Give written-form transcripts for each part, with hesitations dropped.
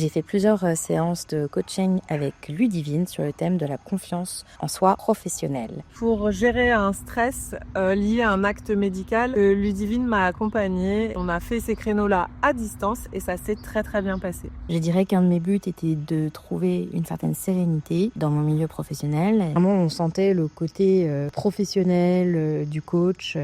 J'ai fait plusieurs séances de coaching avec Ludivine sur le thème de la confiance en soi professionnelle. Pour gérer un stress lié à un acte médical, Ludivine m'a accompagnée. On a fait ces créneaux-là à distance et ça s'est très très bien passé. Je dirais qu'un de mes buts était de trouver une certaine sérénité dans mon milieu professionnel. Vraiment, on sentait le côté professionnel du coach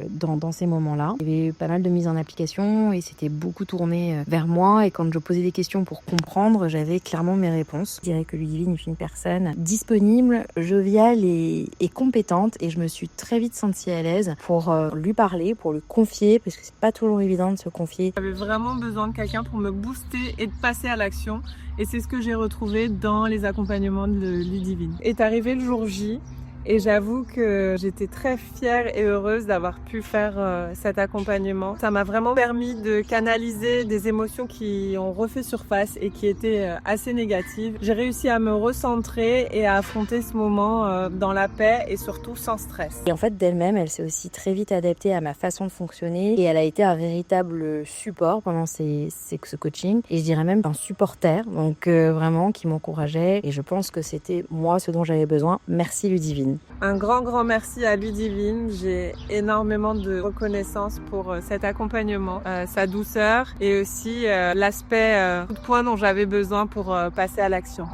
dans ces moments-là. Il y avait pas mal de mise en application et c'était beaucoup tourné vers moi. Et quand je posais des questions pour comprendre, j'avais clairement mes réponses. Je dirais que Ludivine est une personne disponible, joviale et compétente. Et je me suis très vite sentie à l'aise pour lui parler, pour lui confier, parce que c'est pas toujours évident de se confier. J'avais vraiment besoin de quelqu'un pour me booster et de passer à l'action. Et c'est ce que j'ai retrouvé dans les accompagnements de Ludivine. Est arrivé le jour J. Et j'avoue que j'étais très fière et heureuse d'avoir pu faire cet accompagnement. Ça m'a vraiment permis de canaliser des émotions qui ont refait surface et qui étaient assez négatives. J'ai réussi à me recentrer et à affronter ce moment dans la paix et surtout sans stress. Et en fait, d'elle-même, elle s'est aussi très vite adaptée à ma façon de fonctionner et elle a été un véritable support pendant ce coaching. Et je dirais même un supporter, donc vraiment qui m'encourageait. Et je pense que c'était moi ce dont j'avais besoin. Merci Ludivine. Un grand merci à Ludivine. J'ai énormément de reconnaissance pour cet accompagnement, sa douceur et aussi l'aspect coup de poing dont j'avais besoin pour passer à l'action.